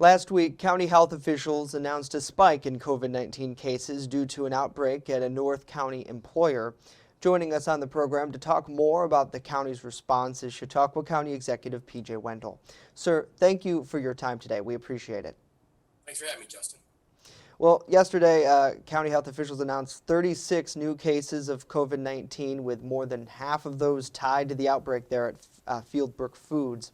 Last week, county health officials announced a spike in COVID-19 cases due to an outbreak at a North County employer. Joining us on the program to talk more about the county's response is Chautauqua County Executive P.J. Wendell. Sir, thank you for your time today. We appreciate it. Thanks for having me, Justin. Well, yesterday, county health officials announced 36 new cases of COVID-19, with more than half of those tied to the outbreak there at Fieldbrook Foods.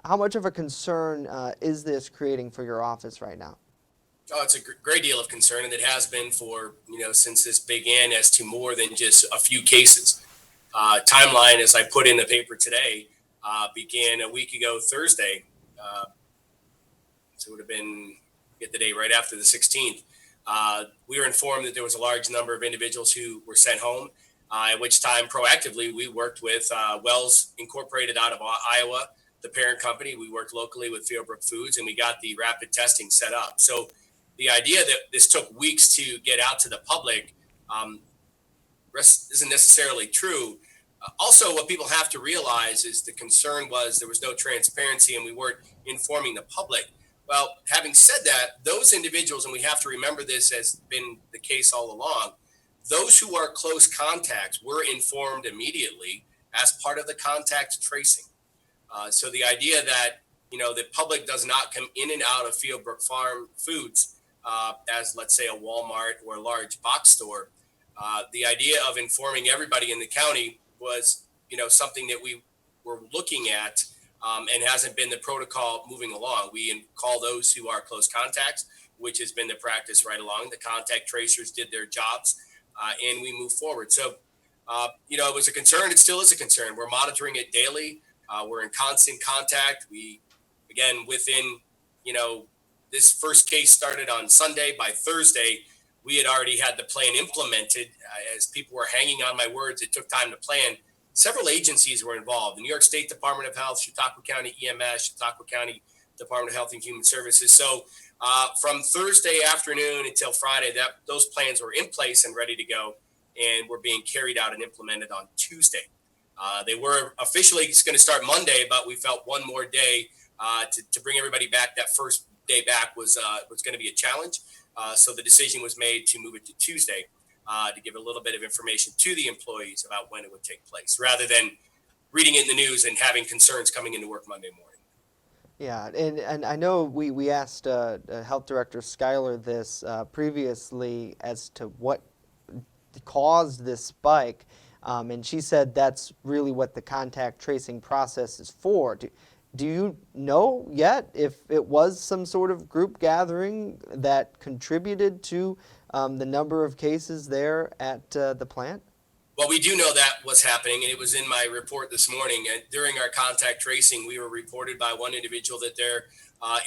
How much of a concern is this creating for your office right now? Oh, it's a great deal of concern, and it has been for, since this began, as to more than just a few cases. Timeline, as I put in the paper today, began a week ago Thursday. So it would have been, get the day right after the 16th. We were informed that there was a large number of individuals who were sent home, at which time proactively we worked with Wells Incorporated out of Iowa, the parent company. We worked locally with Fieldbrook Foods, and we got the rapid testing set up. So the idea that this took weeks to get out to the public isn't necessarily true. Also, what people have to realize is the concern was there was no transparency and we weren't informing the public. Well, having said that, those individuals, and we have to remember this has been the case all along, those who are close contacts were informed immediately as part of the contact tracing. So the idea that, the public does not come in and out of Fieldbrook Farm Foods as, let's say, a Walmart or a large box store, the idea of informing everybody in the county was, something that we were looking at and hasn't been the protocol moving along. We call those who are close contacts, which has been the practice right along. The contact tracers did their jobs and we moved forward. So, it was a concern. It still is a concern. We're monitoring it daily. We're in constant contact. We, again, within, this first case started on Sunday. By Thursday, we had already had the plan implemented. As people were hanging on my words, it took time to plan. Several agencies were involved: the New York State Department of Health, Chautauqua County EMS, Chautauqua County Department of Health and Human Services. So from Thursday afternoon until Friday, those plans were in place and ready to go, and were being carried out and implemented on Tuesday. They were officially going to start Monday, but we felt one more day to bring everybody back. That first day back was going to be a challenge. So the decision was made to move it to Tuesday to give a little bit of information to the employees about when it would take place, rather than reading it in the news and having concerns coming into work Monday morning. Yeah, and I know we asked Health Director Schuyler this previously as to what caused this spike. And she said that's really what the contact tracing process is for. Do you know yet if it was some sort of group gathering that contributed to the number of cases there at the plant? Well, we do know that was happening, and it was in my report this morning. And during our contact tracing, we were reported by one individual that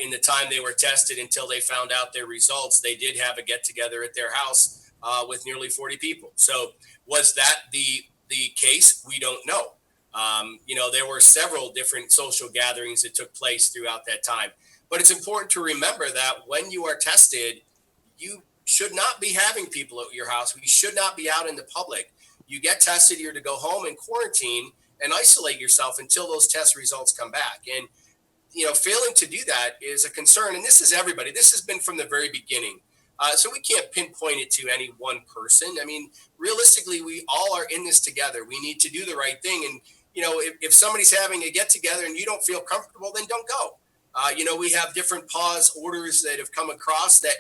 in the time they were tested until they found out their results, they did have a get-together at their house with nearly 40 people. So was that the case? We don't know. There were several different social gatherings that took place throughout that time. But it's important to remember that when you are tested, you should not be having people at your house. We should not be out in the public. You get tested, you're to go home and quarantine and isolate yourself until those test results come back. And, failing to do that is a concern. And this is everybody. This has been from the very beginning. So we can't pinpoint it to any one person. I mean, realistically, we all are in this together. We need to do the right thing. And, if somebody's having a get together and you don't feel comfortable, then don't go. We have different pause orders that have come across that,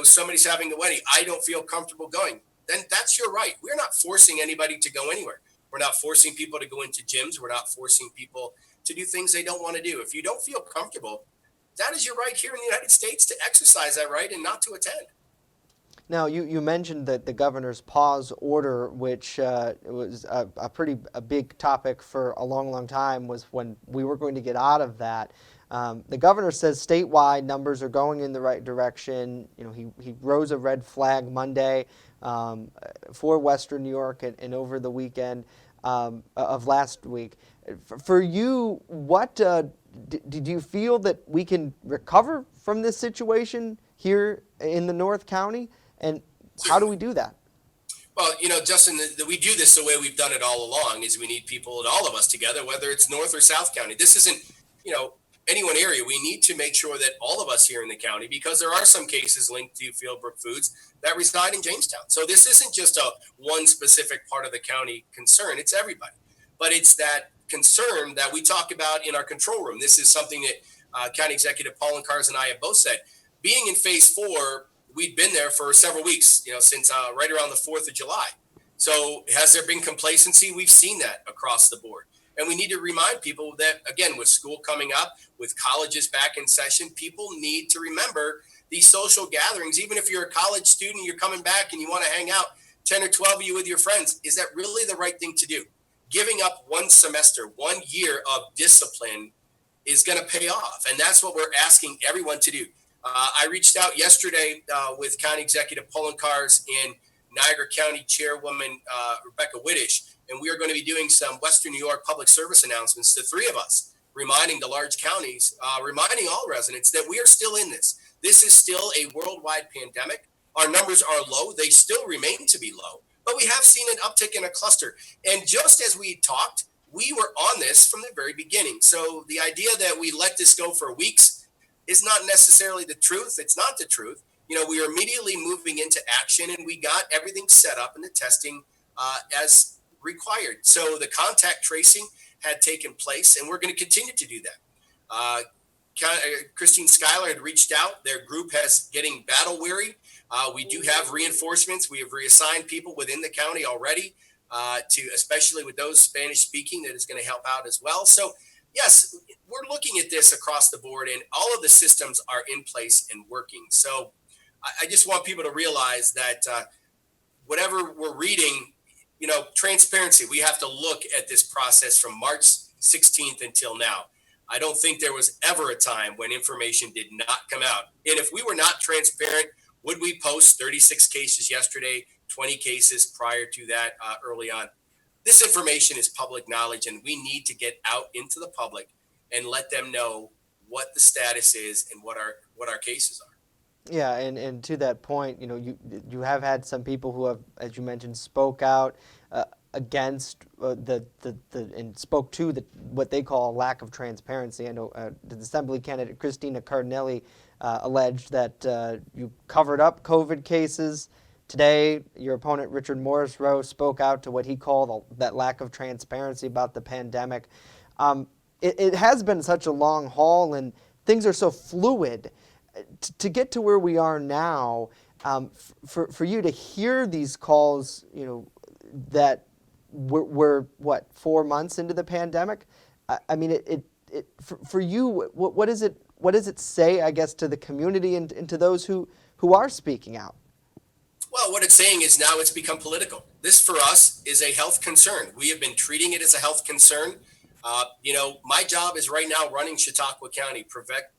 somebody's having a wedding. I don't feel comfortable going. Then that's your right. We're not forcing anybody to go anywhere. We're not forcing people to go into gyms. We're not forcing people to do things they don't want to do. If you don't feel comfortable, that is your right here in the United States to exercise that right and not to attend. Now, you mentioned that the governor's pause order, which was a big topic for a long, long time, was when we were going to get out of that. The governor says statewide numbers are going in the right direction. He rose a red flag Monday for Western New York and over the weekend of last week. For you, what did you feel that we can recover from this situation here in the North County? And how do we do that? Well, Justin, we do this the way we've done it all along, is we need people and all of us together, whether it's North or South County. This isn't, any one area, we need to make sure that all of us here in the county, because there are some cases linked to Fieldbrook Foods that reside in Jamestown. So this isn't just a one specific part of the county concern, it's everybody. But it's that concern that we talk about in our control room. This is something that County Executive Paul Cars and I have both said. Being in phase 4, we'd been there for several weeks, since right around the 4th of July. So has there been complacency? We've seen that across the board. And we need to remind people that, again, with school coming up, with colleges back in session, people need to remember these social gatherings. Even if you're a college student, you're coming back and you want to hang out 10 or 12 of you with your friends, is that really the right thing to do? Giving up one semester, 1 year of discipline is going to pay off. And that's what we're asking everyone to do. I reached out yesterday with County Executive Paul Cars and Niagara County Chairwoman Rebecca Whittish, and we are going to be doing some Western New York public service announcements, the three of us, reminding the large counties, reminding all residents that we are still in this. This is still a worldwide pandemic. Our numbers are low. They still remain to be low, but we have seen an uptick in a cluster. And just as we talked, we were on this from the very beginning. So the idea that we let this go for weeks is not necessarily the truth. It's not the truth. We are immediately moving into action, and we got everything set up and the testing as required. So the contact tracing had taken place, and we're going to continue to do that. Christine Schuyler had reached out. Their group has getting battle weary. We do have reinforcements. We have reassigned people within the county already, especially with those Spanish speaking, that is going to help out as well. So yes, we're looking at this across the board, and all of the systems are in place and working. So I just want people to realize that whatever we're reading, transparency, we have to look at this process from March 16th until now. I don't think there was ever a time when information did not come out. And if we were not transparent, would we post 36 cases yesterday, 20 cases prior to that early on? This information is public knowledge, and we need to get out into the public and let them know what the status is and what our cases are. Yeah, and to that point, you have had some people who have, as you mentioned, spoke out against and spoke to what they call a lack of transparency. I know the Assembly candidate Christina Cardinelli alleged that you covered up COVID cases. Today, your opponent Richard Morrisroe spoke out to what he called that lack of transparency about the pandemic. It has been such a long haul, and things are so fluid. To get to where we are now, for you to hear these calls, that we're what, 4 months into the pandemic? I mean, for you, what does it say, I guess, to the community and to those who are speaking out? Well, what it's saying is now it's become political. This, for us, is a health concern. We have been treating it as a health concern. My job is right now running Chautauqua County,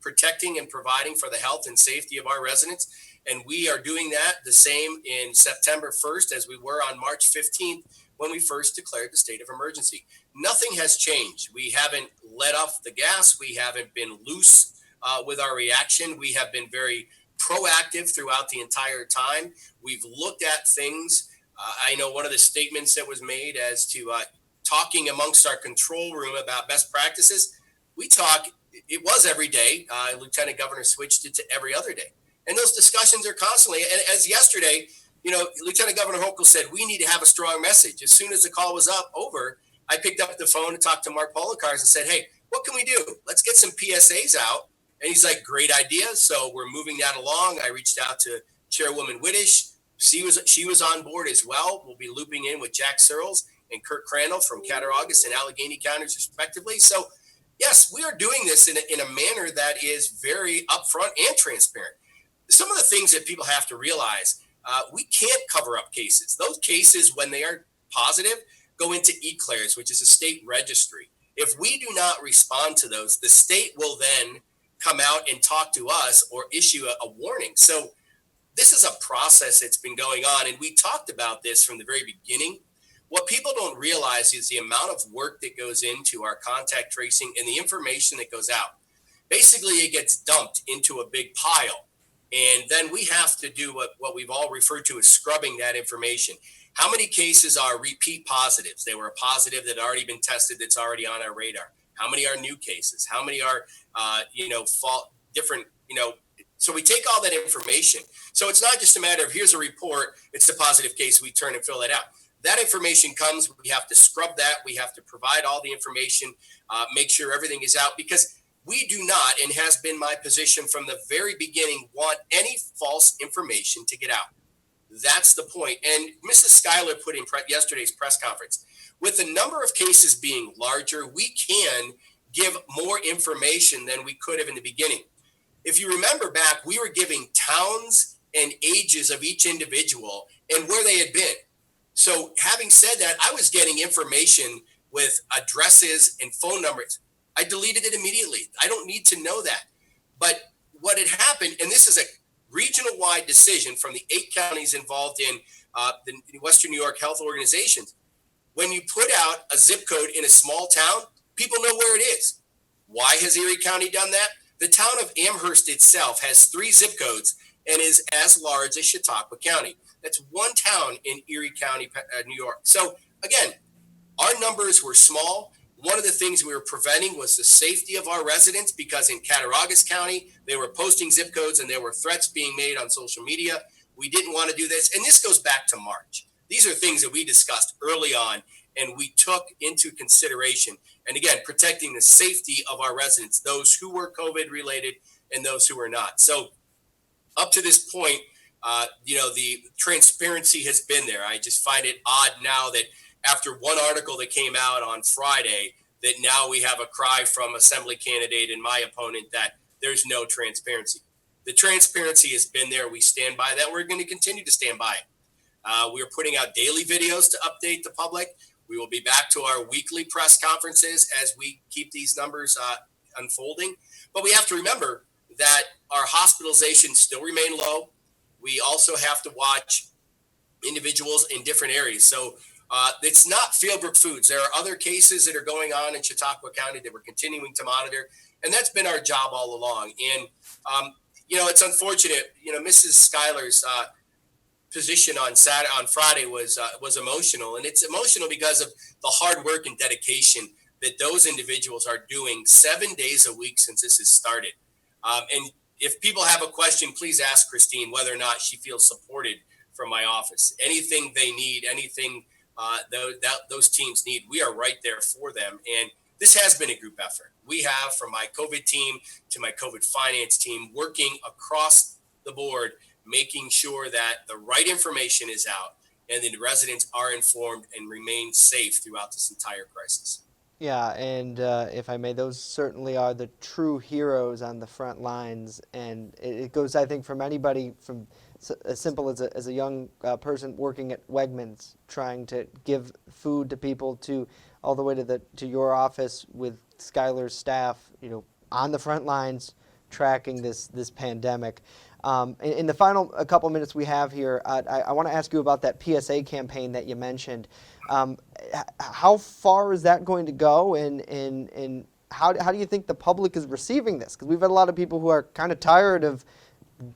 protecting and providing for the health and safety of our residents. And we are doing that the same in September 1st as we were on March 15th when we first declared the state of emergency. Nothing has changed. We haven't let off the gas. We haven't been loose with our reaction. We have been very proactive throughout the entire time. We've looked at things. I know one of the statements that was made as to talking amongst our control room about best practices. We talk, it was every day. Lieutenant Governor switched it to every other day. And those discussions are constantly, and as yesterday, Lieutenant Governor Hochul said, we need to have a strong message. As soon as the call was over, I picked up the phone and talked to Mark Poloncarz and said, hey, what can we do? Let's get some PSAs out. And he's like, great idea. So we're moving that along. I reached out to Chairwoman Whittish. She was on board as well. We'll be looping in with Jack Searles and Kurt Crandall from Cattaraugus and Allegheny counties, respectively. So, yes, we are doing this in a manner that is very upfront and transparent. Some of the things that people have to realize, we can't cover up cases. Those cases, when they are positive, go into eClares, which is a state registry. If we do not respond to those, the state will then come out and talk to us or issue a warning. So this is a process that's been going on, and we talked about this from the very beginning. What people don't realize is the amount of work that goes into our contact tracing and the information that goes out. Basically, it gets dumped into a big pile, and then we have to do what we've all referred to as scrubbing that information. How many cases are repeat positives? They were a positive that had already been tested that's already on our radar. How many are new cases? How many are, different, so we take all that information. So it's not just a matter of here's a report, it's a positive case, we turn and fill that out. That information comes, we have to scrub that, we have to provide all the information, make sure everything is out, because we do not, and has been my position from the very beginning, want any false information to get out. That's the point. And Mrs. Schuyler put in yesterday's press conference, with the number of cases being larger, we can give more information than we could have in the beginning. If you remember back, we were giving towns and ages of each individual and where they had been. So having said that, I was getting information with addresses and phone numbers. I deleted it immediately. I don't need to know that. But what had happened, and this is a regional-wide decision from the 8 counties involved in the Western New York health organizations. When you put out a zip code in a small town, people know where it is. Why has Erie County done that? The town of Amherst itself has 3 zip codes and is as large as Chautauqua County. That's one town in Erie County, New York. So again, our numbers were small. One of the things we were preventing was the safety of our residents, because in Cattaraugus County, they were posting zip codes and there were threats being made on social media. We didn't want to do this. And this goes back to March. These are things that we discussed early on and we took into consideration. And again, protecting the safety of our residents, those who were COVID related and those who were not. So up to this point, the transparency has been there. I just find it odd now that after one article that came out on Friday, that now we have a cry from assembly candidate and my opponent that there's no transparency. The transparency has been there. We stand by that. We're going to continue to stand by it. We're putting out daily videos to update the public. We will be back to our weekly press conferences as we keep these numbers unfolding. But we have to remember that our hospitalizations still remain low. We also have to watch individuals in different areas. So it's not Fieldbrook Foods. There are other cases that are going on in Chautauqua County that we're continuing to monitor. And that's been our job all along. And, it's unfortunate, Mrs. Schuyler's position on Friday was emotional. And it's emotional because of the hard work and dedication that those individuals are doing 7 days a week since this has started. And if people have a question, please ask Christine whether or not she feels supported from my office. Anything they need, anything those teams need, we are right there for them. And this has been a group effort. We have, from my COVID team to my COVID finance team, working across the board, making sure that the right information is out and the residents are informed and remain safe throughout this entire crisis. Yeah, and if I may, those certainly are the true heroes on the front lines. And it goes, I think, from anybody from as simple as a young person working at Wegmans, trying to give food to people, to all the way to your office with Schuyler's staff, on the front lines, tracking this pandemic. In the final couple minutes we have here, I want to ask you about that PSA campaign that you mentioned. How far is that going to go, and how do you think the public is receiving this? Because we've had a lot of people who are kind of tired of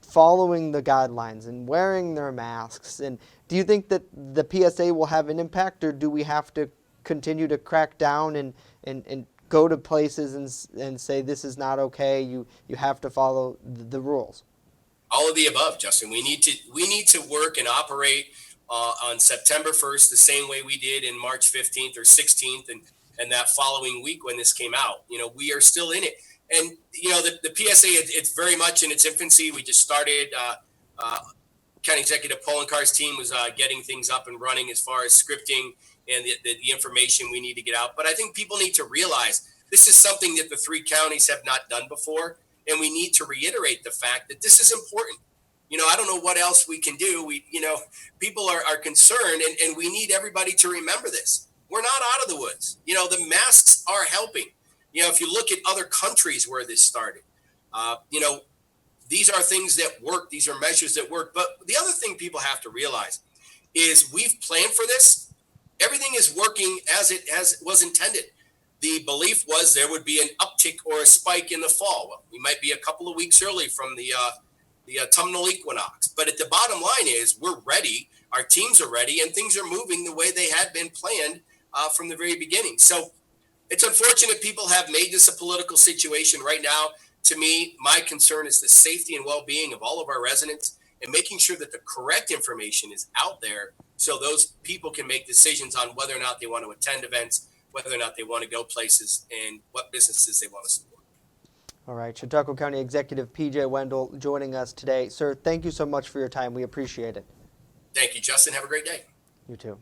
following the guidelines and wearing their masks. And do you think that the PSA will have an impact, or do we have to continue to crack down and go to places and say this is not okay, you have to follow the rules? All of the above, Justin. We need to work and operate on September 1st the same way we did in March 15th or 16th and that following week when this came out. We are still in it. And, the PSA, it's very much in its infancy. We just started. County Executive Polenkar's team was getting things up and running as far as scripting and the information we need to get out. But I think people need to realize this is something that the 3 counties have not done before. And we need to reiterate the fact that this is important. I don't know what else we can do. People are concerned, and we need everybody to remember this. We're not out of the woods. The masks are helping. If you look at other countries where this started, these are things that work. These are measures that work. But the other thing people have to realize is we've planned for this. Everything is working as it was intended. The belief was there would be an uptick or a spike in the fall. Well, we might be a couple of weeks early from the autumnal equinox. But at the bottom line is we're ready. Our teams are ready, and things are moving the way they had been planned from the very beginning. So It's unfortunate people have made this a political situation right now. To me, my concern is the safety and well-being of all of our residents and making sure that the correct information is out there so those people can make decisions on whether or not they want to attend events, whether or not they want to go places, and what businesses they want to support. All right, Chautauqua County Executive P.J. Wendell joining us today. Sir, thank you so much for your time. We appreciate it. Thank you, Justin. Have a great day. You too.